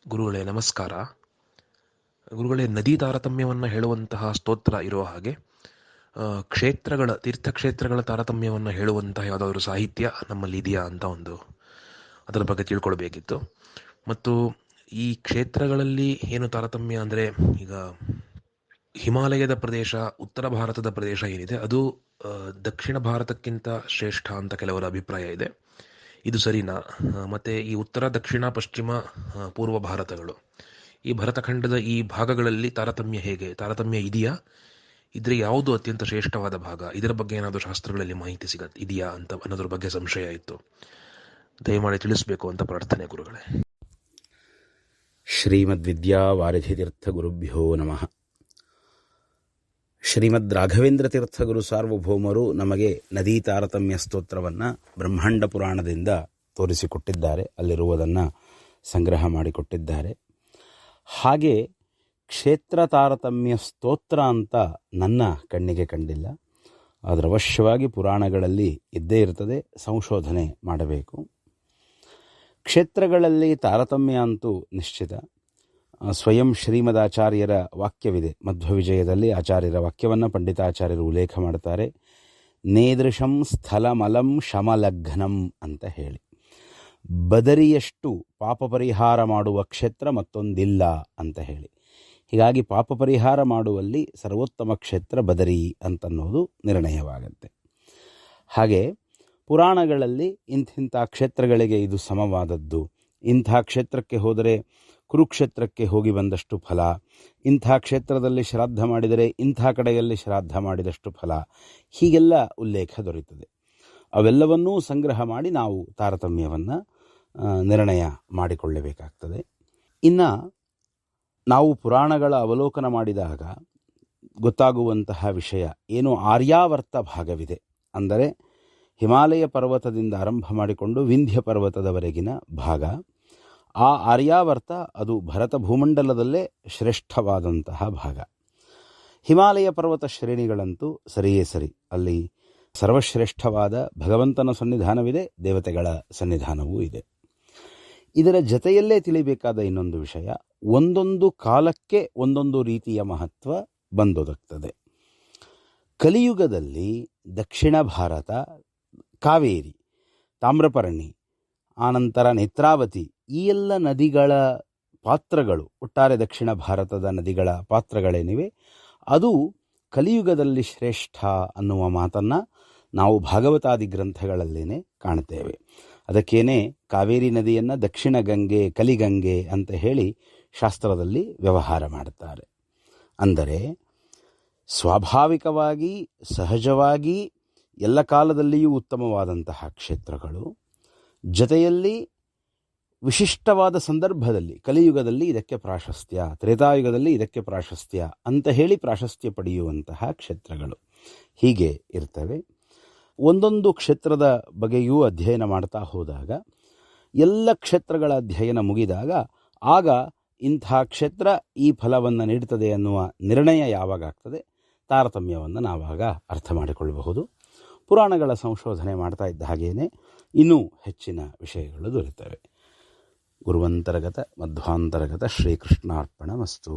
ಗುರುಗಳೇ ನಮಸ್ಕಾರ. ಗುರುಗಳೇ, ನದಿ ತಾರತಮ್ಯವನ್ನು ಹೇಳುವಂತಹ ಸ್ತೋತ್ರ ಇರೋ ಹಾಗೆ ತೀರ್ಥಕ್ಷೇತ್ರಗಳ ತಾರತಮ್ಯವನ್ನು ಹೇಳುವಂತಹ ಯಾವುದಾದ್ರೂ ಸಾಹಿತ್ಯ ನಮ್ಮಲ್ಲಿ ಇದೆಯಾ ಅಂತ ಅದರ ಬಗ್ಗೆ ತಿಳ್ಕೊಳ್ಬೇಕಿತ್ತು. ಮತ್ತು ಈ ಕ್ಷೇತ್ರಗಳಲ್ಲಿ ಏನು ತಾರತಮ್ಯ ಅಂದರೆ, ಈಗ ಹಿಮಾಲಯದ ಪ್ರದೇಶ, ಉತ್ತರ ಭಾರತದ ಪ್ರದೇಶ ಏನಿದೆ ಅದು ದಕ್ಷಿಣ ಭಾರತಕ್ಕಿಂತ ಶ್ರೇಷ್ಠ ಅಂತ ಕೆಲವರ ಅಭಿಪ್ರಾಯ ಇದೆ. ಇದು ಸರಿನಾ? ಮತ್ತು ಈ ಉತ್ತರ, ದಕ್ಷಿಣ, ಪಶ್ಚಿಮ, ಪೂರ್ವ ಭಾರತಗಳು, ಈ ಭರತಖಂಡದ ಈ ಭಾಗಗಳಲ್ಲಿ ತಾರತಮ್ಯ ಇದೆಯಾ? ಇದ್ರೆ ಯಾವುದು ಅತ್ಯಂತ ಶ್ರೇಷ್ಠವಾದ ಭಾಗ? ಇದರ ಬಗ್ಗೆ ಏನಾದರೂ ಶಾಸ್ತ್ರಗಳಲ್ಲಿ ಮಾಹಿತಿ ಇದೆಯಾ ಅಂತ ಅನ್ನೋದ್ರ ಬಗ್ಗೆ ಸಂಶಯ ಇತ್ತು. ದಯಮಾಡಿ ತಿಳಿಸಬೇಕು ಅಂತ ಪ್ರಾರ್ಥನೆ ಗುರುಗಳೇ. ಶ್ರೀಮದ್ ವಿದ್ಯಾ ವಾರಿಧಿತೀರ್ಥ ಗುರುಭ್ಯೋ ನಮಃ. ಶ್ರೀಮದ್ ರಾಘವೇಂದ್ರ ತೀರ್ಥಗುರು ಸಾರ್ವಭೌಮರು ನಮಗೆ ನದೀ ತಾರತಮ್ಯ ಸ್ತೋತ್ರವನ್ನು ಬ್ರಹ್ಮಾಂಡ ಪುರಾಣದಿಂದ ತೋರಿಸಿಕೊಟ್ಟಿದ್ದಾರೆ, ಅಲ್ಲಿರುವುದನ್ನು ಸಂಗ್ರಹ ಮಾಡಿಕೊಟ್ಟಿದ್ದಾರೆ. ಹಾಗೆ ಕ್ಷೇತ್ರ ತಾರತಮ್ಯ ಸ್ತೋತ್ರ ಅಂತ ನನ್ನ ಕಣ್ಣಿಗೆ ಕಂಡಿಲ್ಲ, ಆದರೆ ಅವಶ್ಯವಾಗಿ ಪುರಾಣಗಳಲ್ಲಿ ಇದ್ದೇ ಇರ್ತದೆ, ಸಂಶೋಧನೆ ಮಾಡಬೇಕು. ಕ್ಷೇತ್ರಗಳಲ್ಲಿ ತಾರತಮ್ಯ ಅಂತೂ ನಿಶ್ಚಿತ. ಸ್ವಯಂ ಶ್ರೀಮದಾಚಾರ್ಯರ ವಾಕ್ಯವಿದೆ, ಮಧ್ವವಿಜಯದಲ್ಲಿ ಆಚಾರ್ಯರ ವಾಕ್ಯವನ್ನು ಪಂಡಿತಾಚಾರ್ಯರು ಉಲ್ಲೇಖ ಮಾಡ್ತಾರೆ. ನೇದೃಶಂ ಸ್ಥಲಮಲಂ ಶಮಲಘ್ನಂ ಅಂತ ಹೇಳಿ, ಬದರಿಯಷ್ಟು ಪಾಪ ಪರಿಹಾರ ಮಾಡುವ ಕ್ಷೇತ್ರ ಮತ್ತೊಂದಿಲ್ಲ ಅಂತ ಹೇಳಿ. ಹೀಗಾಗಿ ಪಾಪ ಪರಿಹಾರ ಮಾಡುವಲ್ಲಿ ಸರ್ವೋತ್ತಮ ಕ್ಷೇತ್ರ ಬದರಿ ಅಂತನ್ನೋದು ನಿರ್ಣಯವಾಗುತ್ತೆ. ಹಾಗೆ ಪುರಾಣಗಳಲ್ಲಿ ಇಂಥ ಕ್ಷೇತ್ರಗಳಿಗೆ ಇದು ಸಮವಾದದ್ದು, ಇಂಥ ಕ್ಷೇತ್ರಕ್ಕೆ ಹೋದರೆ ಕುರುಕ್ಷೇತ್ರಕ್ಕೆ ಹೋಗಿ ಬಂದಷ್ಟು ಫಲ, ಇಂಥ ಕ್ಷೇತ್ರದಲ್ಲಿ ಶ್ರಾದ್ದ ಮಾಡಿದರೆ ಇಂಥ ಕಡೆಯಲ್ಲಿ ಶ್ರಾದ್ದ ಮಾಡಿದಷ್ಟು ಫಲ, ಹೀಗೆಲ್ಲ ಉಲ್ಲೇಖ ದೊರೆಯುತ್ತದೆ. ಅವೆಲ್ಲವನ್ನೂ ಸಂಗ್ರಹ ಮಾಡಿ ನಾವು ತಾರತಮ್ಯವನ್ನು ನಿರ್ಣಯ ಮಾಡಿಕೊಳ್ಳಬೇಕಾಗ್ತದೆ. ಇನ್ನು ನಾವು ಪುರಾಣಗಳ ಅವಲೋಕನ ಮಾಡಿದಾಗ ಗೊತ್ತಾಗುವಂತಹ ವಿಷಯ ಏನು, ಆರ್ಯಾವರ್ತ ಭಾಗವಿದೆ. ಅಂದರೆ ಹಿಮಾಲಯ ಪರ್ವತದಿಂದ ಆರಂಭ ಮಾಡಿಕೊಂಡು ವಿಂಧ್ಯ ಪರ್ವತದವರೆಗಿನ ಭಾಗ, ಆ ಆರ್ಯಾವರ್ತ ಅದು ಭರತ ಭೂಮಂಡಲದಲ್ಲೇ ಶ್ರೇಷ್ಠವಾದಂತಹ ಭಾಗ. ಹಿಮಾಲಯ ಪರ್ವತ ಶ್ರೇಣಿಗಳಂತೂ ಸರಿಯೇ ಸರಿ, ಅಲ್ಲಿ ಸರ್ವಶ್ರೇಷ್ಠವಾದ ಭಗವಂತನ ಸನ್ನಿಧಾನವಿದೆ, ದೇವತೆಗಳ ಸನ್ನಿಧಾನವೂ ಇದೆ. ಇದರ ಜೊತೆಯಲ್ಲೇ ತಿಳಿಬೇಕಾದ ಇನ್ನೊಂದು ವಿಷಯ, ಒಂದೊಂದು ಕಾಲಕ್ಕೆ ಒಂದೊಂದು ರೀತಿಯ ಮಹತ್ವ ಬಂದೊದಗ್ತದೆ. ಕಲಿಯುಗದಲ್ಲಿ ದಕ್ಷಿಣ ಭಾರತ, ಕಾವೇರಿ, ತಾಮ್ರಪರ್ಣಿ, ಆನಂತರ ನೇತ್ರಾವತಿ, ಈ ಎಲ್ಲ ನದಿಗಳ ಪಾತ್ರಗಳು, ಒಟ್ಟಾರೆ ದಕ್ಷಿಣ ಭಾರತದ ನದಿಗಳ ಪಾತ್ರಗಳೇನಿವೆ, ಅದು ಕಲಿಯುಗದಲ್ಲಿ ಶ್ರೇಷ್ಠ ಅನ್ನುವ ಮಾತನ್ನು ನಾವು ಭಾಗವತಾದಿ ಗ್ರಂಥಗಳಲ್ಲೇನೆ ಕಾಣ್ತೇವೆ. ಅದಕ್ಕೇನೆ ಕಾವೇರಿ ನದಿಯನ್ನು ದಕ್ಷಿಣ ಗಂಗೆ, ಕಲಿಗಂಗೆ ಅಂತ ಹೇಳಿ ಶಾಸ್ತ್ರದಲ್ಲಿ ವ್ಯವಹಾರ ಮಾಡುತ್ತಾರೆ. ಅಂದರೆ ಸ್ವಾಭಾವಿಕವಾಗಿ, ಸಹಜವಾಗಿ ಎಲ್ಲ ಕಾಲದಲ್ಲಿಯೂ ಉತ್ತಮವಾದಂತಹ ಕ್ಷೇತ್ರಗಳು, ಜೊತೆಯಲ್ಲಿ ವಿಶಿಷ್ಟವಾದ ಸಂದರ್ಭದಲ್ಲಿ ಕಲಿಯುಗದಲ್ಲಿ ಇದಕ್ಕೆ ಪ್ರಾಶಸ್ತ್ಯ, ತ್ರೇತಾಯುಗದಲ್ಲಿ ಇದಕ್ಕೆ ಪ್ರಾಶಸ್ತ್ಯ ಅಂತ ಹೇಳಿ ಪ್ರಾಶಸ್ತ್ಯ ಪಡೆಯುವಂತಹ ಕ್ಷೇತ್ರಗಳು ಹೀಗೆ ಇರ್ತವೆ. ಒಂದೊಂದು ಕ್ಷೇತ್ರದ ಬಗ್ಗೆಯೂ ಅಧ್ಯಯನ ಮಾಡ್ತಾ ಹೋದಾಗ, ಎಲ್ಲ ಕ್ಷೇತ್ರಗಳ ಅಧ್ಯಯನ ಮುಗಿದಾಗ ಆಗ ಇಂಥ ಕ್ಷೇತ್ರ ಈ ಫಲವನ್ನು ನೀಡುತ್ತದೆ ಅನ್ನುವ ನಿರ್ಣಯ ಯಾವಾಗ ಆಗ್ತದೆ, ತಾರತಮ್ಯವನ್ನು ನಾವಾಗ ಅರ್ಥ ಮಾಡಿಕೊಳ್ಳಬಹುದು. ಪುರಾಣಗಳ ಸಂಶೋಧನೆ ಮಾಡ್ತಾ ಇದ್ದ ಹಾಗೇನೆ ಇನ್ನೂ ಹೆಚ್ಚಿನ ವಿಷಯಗಳು ದೊರೆಯುತ್ತವೆ. ಗುರುವಂತರ್ಗತ ಮಧ್ವಾಂತರ್ಗತ ಶ್ರೀಕೃಷ್ಣಾರ್ಪಣಮಸ್ತು.